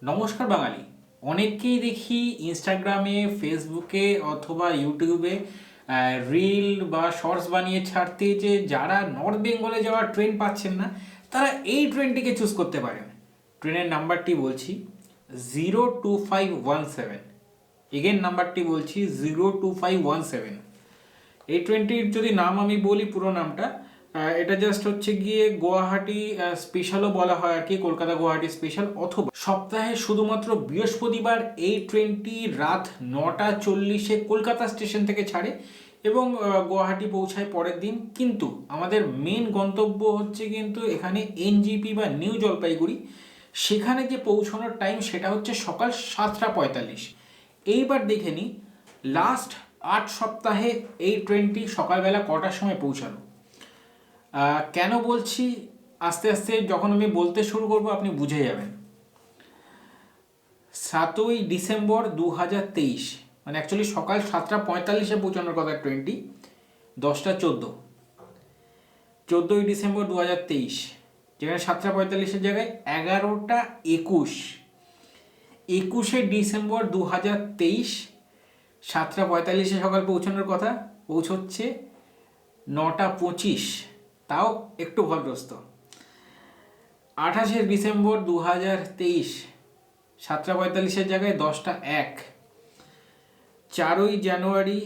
নমস্কার বাঙালি। অনেককেই দেখি ইনস্টাগ্রামে, ফেসবুকে অথবা ইউটিউবে রিল বা শর্টস বানিয়ে ছাড়তে, যে যারা নর্থ বেঙ্গলে যাওয়ার ট্রেন পাচ্ছেন না তারা এই ট্রেনটিকে চুজ করতে পারেন। ট্রেনের নাম্বারটি বলছি 02517। এগেন নাম্বারটি বলছি 02517। এই ট্রেনটির যদি নাম আমি বলি, পুরো নামটা, এটা জাস্ট হচ্ছে গিয়ে গুয়াহাটি স্পেশালও বলা হয় আর কি, কলকাতা গুয়াহাটি স্পেশাল। অথবা সপ্তাহে শুধুমাত্র বৃহস্পতিবার এই ট্রেনটি রাত 9:40-এ কলকাতা স্টেশন থেকে ছাড়ে এবং গুয়াহাটি পৌঁছায় পরের দিন। কিন্তু আমাদের মেন গন্তব্য হচ্ছে কিন্তু এখানে এনজিপি বা নিউ জলপাইগুড়ি। সেখানে যে পৌঁছানোর টাইম সেটা হচ্ছে সকাল 7:45। এইবার দেখে নিই লাস্ট 8 সপ্তাহে এই ট্রেনটি সকালবেলা কটার সময় পৌঁছালো। কেন বলছি, আস্তে আস্তে যখন আমি বলতে শুরু করব আপনি বুঝে যাবেন। 7ই ডিসেম্বর 2023, মানে অ্যাকচুয়ালি সকাল 7:45-এ পৌঁছানোর কথা ট্রেনটি। 10:14, 14ই ডিসেম্বর 2023, যেখানে 7:45-এর জায়গায় 11:21। 21শে ডিসেম্বর 2023, 7:45-এ সকাল পৌঁছানোর কথা, পৌঁছচ্ছে 9:25, তাও একটু ভদ্রস্ত। 28শে ডিসেম্বর 2023, 7:45-এর জায়গায় 10:01। 4ই জানুয়ারি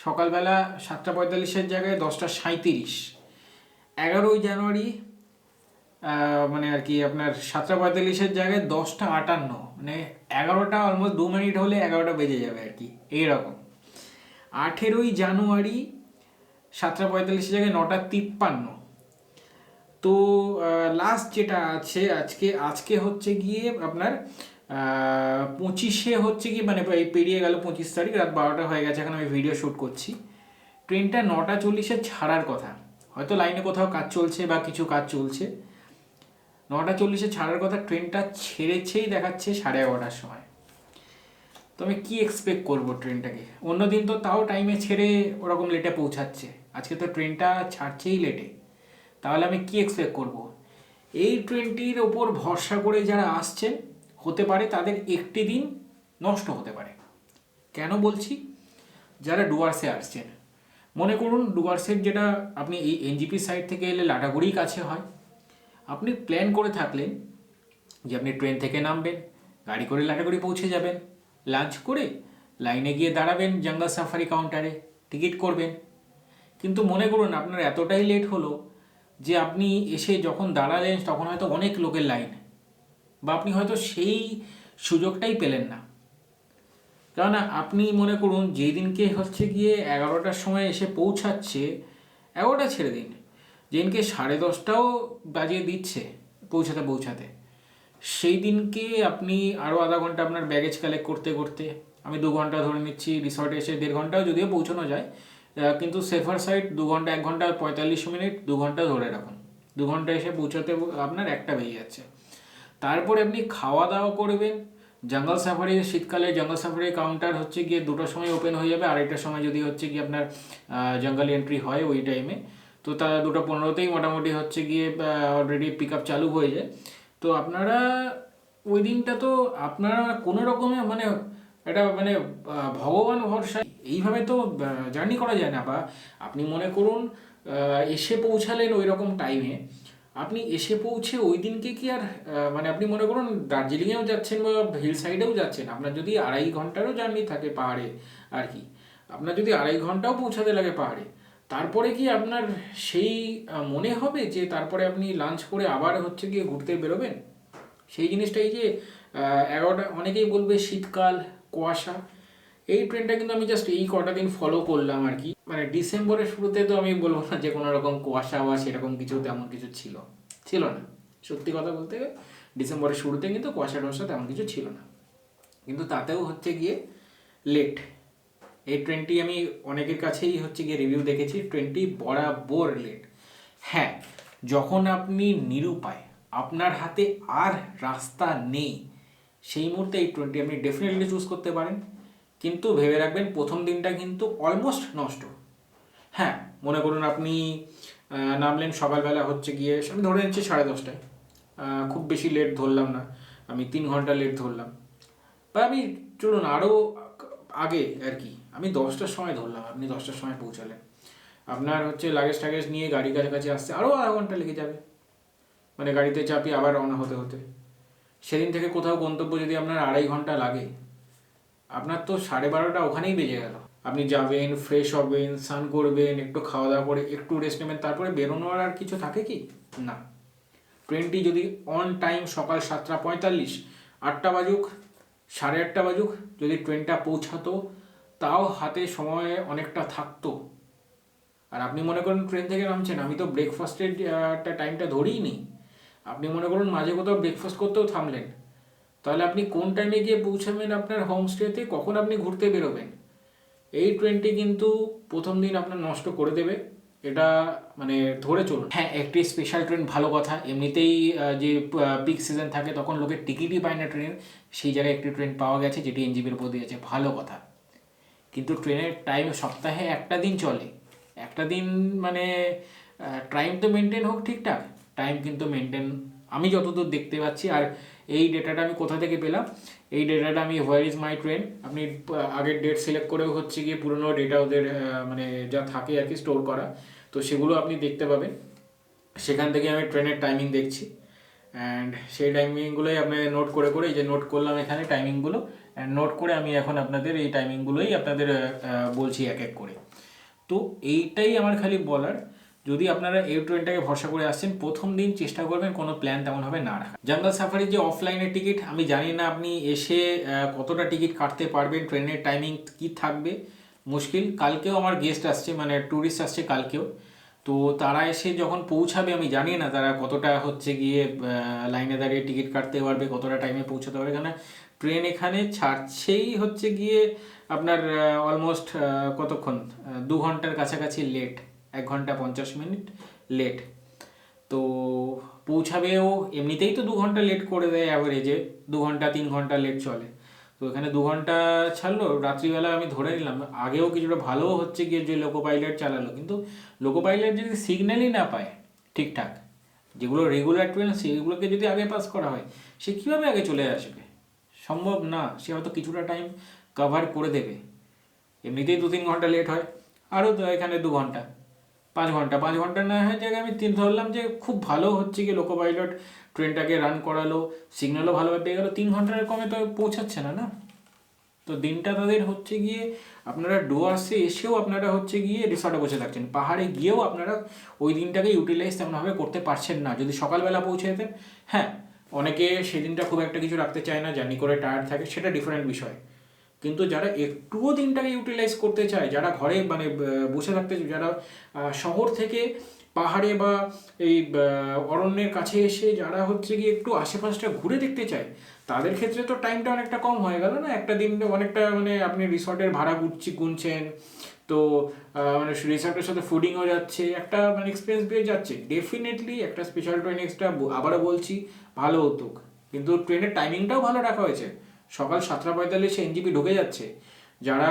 সকালবেলা 7:45-এর জায়গায় 10:37। 11ই জানুয়ারি মানে আর কি আপনার 7:45-এর জায়গায় 10:58, মানে 11টা অলমোস্ট 2 মিনিট হলে 11টা বেজে যাবে আর কি, এইরকম। 18ই জানুয়ারি 7:45-এর জায়গায় 9:53। তো লাস্ট যেটা আছে আজকে হচ্ছে গিয়ে আপনার 25-এ হচ্ছে কি, মানে এই পেরিয়ে গেল 25 তারিখ, রাত 12টা হয়ে গেছে, এখন আমি ভিডিও শ্যুট করছি। ট্রেনটা 9:40-এ ছাড়ার কথা, হয়তো লাইনে কোথাও কাজ চলছে বা কিছু কাজ চলছে। 9:40-এ ছাড়ার কথা, ট্রেনটা ছেড়েছেই দেখাচ্ছে 11:30-টার সময়। তো আমি কী এক্সপেক্ট করবো ট্রেনটাকে? অন্যদিন তো তাও টাইমে ছেড়ে ওরকম লেটে পৌঁছাচ্ছে, আজকে তো ট্রেনটা ছাড়ছেই লেটে। তাহলে আমি কি এক্সপেক্ট করব? এই ট্রেনটির ওপর ভরসা করে যারা আসছেন, হতে পারে তাদের একটি দিন নষ্ট হতে পারে। কেন বলছি? যারা ডুয়ার্সে আসছেন, মনে করুন ডুয়ার্সের, যেটা আপনি এই এনজিপি সাইড থেকে এলে লাটাগুড়ি কাছে হয়, আপনি প্ল্যান করে থাকলেন যে আপনি ট্রেন থেকে নামবেন, গাড়ি করে লাটাগুড়ি পৌঁছে যাবেন, লাঞ্চ করে লাইনে গিয়ে দাঁড়াবেন জঙ্গল সাফারি কাউন্টারে, টিকিট করবেন। কিন্তু মনে করুন আপনার এতটাই লেট হলো যে আপনি এসে যখন দাঁড়ালেন তখন হয়তো অনেক লোকের লাইন, বা আপনি হয়তো সেই সুযোগটাই পেলেন না। কেননা আপনি মনে করুন যেই দিনকে হচ্ছে গিয়ে 11টার সময় এসে পৌঁছাচ্ছে, 11টা ছেড়ে দিন, যেদিনকে 10:30টাও বাজিয়ে দিচ্ছে পৌঁছাতে পৌঁছাতে, সেই দিনকে আপনি আরও আধা ঘন্টা আপনার ব্যাগেজ কালেক্ট করতে করতে, আমি 2 ঘন্টা ধরে নিচ্ছি, রিসর্টে এসে 1.5 ঘন্টাও যদিও পৌঁছানো যায়, কিন্তু সেফার সাইড 2 ঘন্টা, 1 ঘন্টা 45 মিনিট, 2 ঘন্টা ধরে রাখুন। 2 ঘন্টা এসে পৌঁছাতে আপনার 1টা বেজে যাচ্ছে। তারপরে আপনি খাওয়া দাওয়া করবেন। জঙ্গল সাফারি, শীতকালে জঙ্গল সাফারি কাউন্টার হচ্ছে গিয়ে 2টার সময় ওপেন হয়ে যাবে, 2:30টার সময় যদি হচ্ছে গিয়ে আপনার জঙ্গল এন্ট্রি হয় ওই টাইমে, তো তারা 2:15-তেই মোটামুটি হচ্ছে গিয়ে অলরেডি পিক আপ চালু হয়ে যায়। তো আপনারা ওই দিনটা তো আপনারা কোনো রকমে মানে এটা মানে ভগবান ভরসা এইভাবে তো জার্নি করা যায় না। বা আপনি মনে করুন এসে পৌঁছালেন ওই রকম টাইমে, আপনি এসে পৌঁছে ওই দিনকে কি আর মানে আপনি মনে করুন দার্জিলিংয়েও যাচ্ছেন বা হিল সাইডেও যাচ্ছেন, আপনার যদি 2.5 ঘন্টারও জার্নি থাকে পাহাড়ে আর কি, আপনার যদি 2.5 ঘন্টাও পৌঁছাতে লাগে পাহাড়ে, তারপরে কি আপনার সেই মনে হবে যে তারপরে আপনি লাঞ্চ করে আবার হচ্ছে গিয়ে ঘুরতে বেরোবেন? সেই জিনিসটাই যে 11টা, অনেকেই বলবে শীতকাল, কুয়াশা। এই ট্রেনটা কিন্তু আমি জাস্ট এই কটা দিন ফলো করলাম আর কি, মানে ডিসেম্বরের শুরুতে তো আমি বলবো না যে কোনো রকম কুয়াশা বা সেরকম কিছু তেমন কিছু ছিল না। সত্যি কথা বলতে গেলে ডিসেম্বরের শুরুতে কিন্তু কুয়াশা টুয়াশা তেমন কিছু ছিল না, কিন্তু তাতেও হচ্ছে গিয়ে লেট। এই ট্রেনটি আমি অনেকের কাছেই হচ্ছে গিয়ে রিভিউ দেখেছি, ট্রেনটি বরাবর লেট। হ্যাঁ, যখন আপনি নিরুপায়, আপনার হাতে আর রাস্তা নেই, সেই মুহূর্তে এই ট্রেনটি আপনি ডেফিনেটলি চুজ করতে পারেন। কিন্তু ভেবে রাখবেন প্রথম দিনটা কিন্তু অলমোস্ট নষ্ট। হ্যাঁ, মনে করুন আপনি নামলেন সকালবেলা হচ্ছে গিয়ে, আমি ধরে নিচ্ছি 10:30টায়, খুব বেশি লেট ধরলাম না, আমি 3 ঘন্টা লেট ধরলাম, বা আমি চলুন আরও আগে আর কি, আমি 10টার সময় ধরলাম, আপনি 10টার সময় পৌঁছালেন, আপনার হচ্ছে লাগেজ টাগেজ নিয়ে গাড়ি কাছাকাছি আসতে আরও আধা ঘন্টা লেগে যাবে, মানে গাড়িতে চাপিয়ে আবার রওনা হতে হতে। সেদিন থেকে কোথাও গন্তব্য যদি আপনার 2.5 ঘন্টা লাগে, আপনার তো 12:30 ওখানেই বেজে গেল। আপনি যাবেন, ফ্রেশ হবেন, স্নান করবেন, একটু খাওয়া দাওয়া করে একটু রেস্ট নেবেন, তারপরে বেরোনোর আর কিছু থাকে কি না। ট্রেনটি যদি অন টাইম সকাল 7:45, 8টা বাজুক, 8:30 বাজুক, যদি ট্রেনটা পৌঁছাতো তাও হাতে সময় অনেকটা থাকতো। আর আপনি মনে করুন ট্রেন থেকে নামছেন, আমি তো ব্রেকফাস্টের টাইমটা ধরিই নি, আপনি মনে করুন মাঝে কোথাও ব্রেকফাস্ট করতেও থামলেন, তাহলে আপনি কোন টাইমে গিয়ে পৌঁছাবেন আপনার হোমস্টেতে, কখন আপনি ঘুরতে বেরোবেন? এই ট্রেনটি কিন্তু প্রথম দিন আপনার নষ্ট করে দেবে, এটা মানে ধরে চলুন। হ্যাঁ, একটি স্পেশাল ট্রেন ভালো কথা, এমনিতেই যে পিক সিজন থাকে তখন লোকের টিকিটই পায় না ট্রেনের, সেই জায়গায় একটি ট্রেন পাওয়া গেছে যেটি এনজিপির উপর দিয়েছে, ভালো কথা। কিন্তু ট্রেনের টাইম সপ্তাহে একটা দিন চলে, একটা দিন মানে টাইম তো মেনটেন হোক ঠিকঠাক, টাইম কিন্তু মেনটেন আমি যতদূর দেখতে পাচ্ছি। আর এই ডেটাটা আমি কোথা থেকে পেলাম? এই ডেটাটা আমি হোয়ার ইজ মাই ট্রেন, আপনি আগের ডেট সিলেক্ট করেও হচ্ছে গিয়ে পুরোনো ডেটা ওদের মানে যা থাকে আর কি স্টোর করা, তো সেগুলো আপনি দেখতে পাবেন। সেখান থেকে আমি ট্রেনের টাইমিং দেখছি, অ্যান্ড সেই টাইমিংগুলোই আমি নোট করে করে, এই যে নোট করলাম এখানে টাইমিংগুলো, অ্যান্ড নোট করে আমি এখন আপনাদের এই টাইমিংগুলোই আপনাদের বলছি এক এক করে। তো এইটাই আমার খালি বলার, যদি আপনারা এই ট্রেনটাকে ভরসা করে আসছেন, প্রথম দিন চেষ্টা করবেন কোনো প্ল্যান তেমনভাবে না রাখা। জঙ্গল সাফারির যে অফলাইনের টিকিট, আমি জানি না আপনি এসে কতটা টিকিট কাটতে পারবেন, ট্রেনের টাইমিং কি থাকবে, মুশকিল। কালকেও আমার গেস্ট আসছে, মানে ট্যুরিস্ট আসছে কালকেও, তো তারা এসে যখন পৌঁছাবে আমি জানি না তারা কতটা হচ্ছে গিয়ে লাইনে দাঁড়িয়ে টিকিট কাটতে পারবে, কতটা টাইমে পৌঁছাতে পারবে, কেন ট্রেন এখানে ছাড়ছেই হচ্ছে গিয়ে আপনার অলমোস্ট কতক্ষণ, 2 ঘন্টার কাছাকাছি লেট, 1 ঘন্টা 50 মিনিট লেট। তো পৌঁছাবেও এমনিতেই তো 2 ঘন্টা লেট করে দেয় অ্যাভারেজে, 2 ঘন্টা 3 ঘন্টা লেট চলে, তো এখানে 2 ঘন্টা ছাড়লো। রাত্রিবেলা আমি ধরে নিলাম আগেও কিছুটা ভালো হচ্ছে গিয়ে যে লোকো পাইলট চালালো, কিন্তু লোকো পাইলট যদি সিগন্যালই না পায় ঠিকঠাক, যেগুলো রেগুলার ট্রেন সেগুলোকে যদি আগে পাস করা হয়, সে কীভাবে আগে চলে আসবে? সম্ভব না। সে হয়তো কিছুটা টাইম কভার করে দেবে, এমনিতেই 2-3 ঘন্টা লেট হয়, আরও তো এখানে 2 ঘন্টা, 5 ঘন্টা, 5 ঘন্টা না হয় জায়গায় আমি ধরলাম যে খুব ভালো হচ্ছে কি লোকো পাইলট ট্রেনটাকে রান করালো, সিগন্যালও ভালোভাবে পেয়ে গেলো, 3 ঘন্টার কমে তো পৌঁছাচ্ছে না না। তো দিনটা তাদের হচ্ছে গিয়ে আপনারা ডুয়ার্সে এসেও আপনারা হচ্ছে গিয়ে রিসর্টে বসে থাকছেন, পাহাড়ে গিয়েও আপনারা ওই দিনটাকে ইউটিলাইজ তেমনভাবে করতে পারছেন না। যদি সকালবেলা পৌঁছে যেতেন, হ্যাঁ অনেকে সেদিনটা খুব একটা কিছু রাখতে চায় না, জার্নি করে টায়ার্ড থাকে, সেটা ডিফারেন্ট বিষয়, কিন্তু যারা একটুও দিনটাকে ইউটিলাইজ করতে চায়, যারা ঘরে মানে বসে থাকতে, যারা শহর থেকে পাহাড়ে বা এই অরণ্যের কাছে এসে যারা হচ্ছে গিয়ে একটু আশেপাশটা ঘুরে দেখতে চায়, তাদের ক্ষেত্রে তো টাইমটা অনেকটা কম হয়ে গেল না, একটা দিন অনেকটা, মানে আপনি রিসর্টের ভাড়া গুনছেন, তো মানে রিসর্টের সাথে ফুডিংও যাচ্ছে, একটা মানে এক্সপিরিয়েন্স পেয়ে যাচ্ছে। ডেফিনেটলি একটা স্পেশাল ট্রেন এক্সট্রা, আবারও বলছি, ভালো হতো, কিন্তু ট্রেনের টাইমিংটাও ভালো রাখা হয়েছে, সকাল 7:45 এনজিপি ঢুকে যাচ্ছে, যারা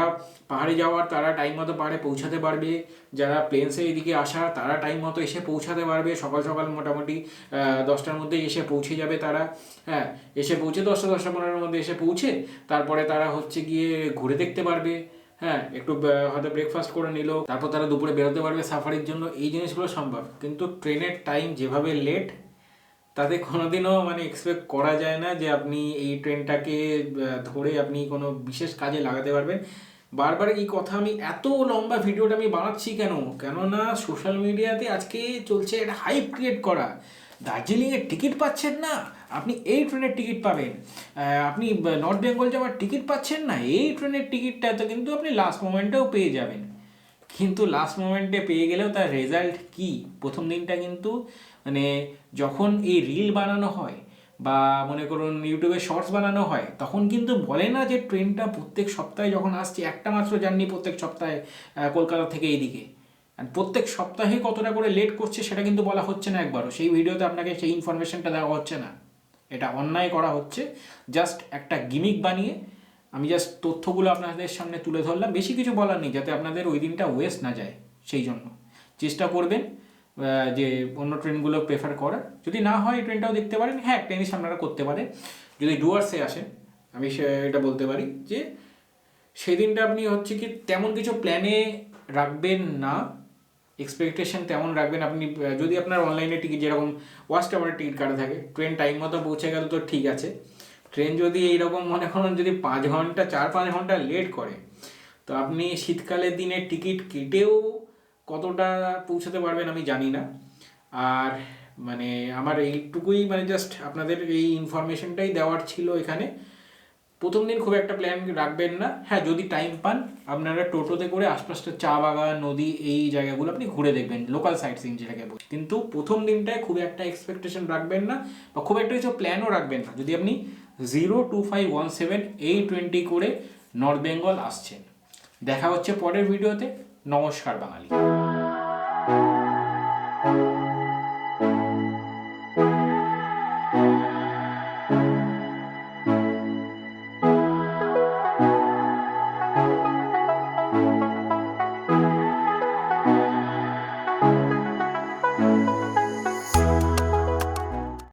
পাহাড়ে যাওয়ার তারা টাইম মতো পাহাড়ে পৌঁছাতে পারবে, যারা প্লেনসে এদিকে আসার তারা টাইম মতো এসে পৌঁছাতে পারবে, সকাল সকাল মোটামুটি 10টার মধ্যে এসে পৌঁছে যাবে তারা, হ্যাঁ এসে পৌঁছে 10টা 10টা 15-এর মধ্যে এসে পৌঁছে তারপরে তারা হচ্ছে গিয়ে ঘুরে দেখতে পারবে, হ্যাঁ একটু হয়তো ব্রেকফাস্ট করে নিল, তারপর তারা দুপুরে বেরোতে পারবে সাফারির জন্য, এই জিনিসগুলো সম্ভব। কিন্তু ট্রেনের টাইম যেভাবে লেট, তাতে কোনোদিনও মানে এক্সপেক্ট করা যায় না যে আপনি এই ট্রেনটাকে ধরে আপনি কোনো বিশেষ কাজে লাগাতে পারবেন। বারবার এই কথা, আমি এত লম্বা ভিডিওটা আমি বানাচ্ছি কেননা সোশ্যাল মিডিয়াতে আজকে চলছে একটা হাইপ ক্রিয়েট করা, দার্জিলিংয়ের টিকিট পাচ্ছেন না, আপনি এই ট্রেনের টিকিট পাবেন, আপনি নর্থ বেঙ্গল যাওয়ার টিকিট পাচ্ছেন না, এই ট্রেনের টিকিটটা তো কিন্তু আপনি লাস্ট মোমেন্টেও পেয়ে যাবেন। কিন্তু লাস্ট মোমেন্টে পেয়ে গেলেও তার রেজাল্ট কি? প্রথম দিনটা কিন্তু মানে যখন এই রিল বানানো হয় বা মনে করুন ইউটিউবে শর্টস বানানো হয়, তখন কিন্তু বলে না যে ট্রেনটা প্রত্যেক সপ্তাহে যখন আসছে, একটা মাত্র জার্নি প্রত্যেক সপ্তাহে কলকাতা থেকে এইদিকে, আর প্রত্যেক সপ্তাহে কতটা করে লেট করছে সেটা কিন্তু বলা হচ্ছে না একবারও, সেই ভিডিওতে আপনাকে সেই ইনফরমেশনটা দেওয়া হচ্ছে না। এটা অন্যায় করা হচ্ছে, জাস্ট একটা গিমিক বানিয়ে আমি জাস্ট তথ্যগুলো আপনাদের সামনে তুলে ধরলাম, বেশি কিছু বলার নেই, যাতে আপনাদের ওই দিনটা ওয়েস্ট না যায়। সেই জন্য চেষ্টা করবেন যে অন্য ট্রেনগুলো প্রেফার করার, যদি না হয় ট্রেনটাও দেখতে পারেন, হ্যাঁ একটা জিনিস আপনারা করতে পারেন, যদি ডুয়ার্সে আসেন আমি এটা বলতে পারি যে সেই দিনটা আপনি হচ্ছে কি তেমন কিছু প্ল্যানে রাখবেন না, এক্সপেকটেশন তেমন রাখবেন। আপনি যদি আপনার অনলাইনে টিকিট যেরকম ওয়াচ টাওয়ারের টিকিট কাটা থাকে, ট্রেন টাইম মতো পৌঁছে গেল তো ঠিক আছে। ট্রেন যদি এইরকম মনে করুন যদি 5 ঘন্টা 4-5 ঘন্টা লেট করে, তো আপনি শীতকালের দিনে টিকিট কেটেও কতটা পৌঁছাতে পারবেন আমি জানি না। আর মানে আমার এইটুকুই মানে জাস্ট আপনাদের এই ইনফরমেশনটাই দেওয়ার ছিল এখানে। প্রথম দিন খুব একটা প্ল্যান রাখবেন না। হ্যাঁ, যদি টাইম পান আপনারা টোটোতে করে আশপাশটা চা বাগান, নদী, এই জায়গাগুলো আপনি ঘুরে দেখবেন, লোকাল সাইট সিইং যেটাকে বলি। কিন্তু প্রথম দিনটায় খুব একটা এক্সপেকটেশন রাখবেন না বা খুব একটা কিছু প্ল্যানও রাখবেন না যদি আপনি 02517 A20 করে নর্থ বেঙ্গল আসছেন। দেখা হচ্ছে পরের ভিডিওতে। নমস্কার বাঙালি।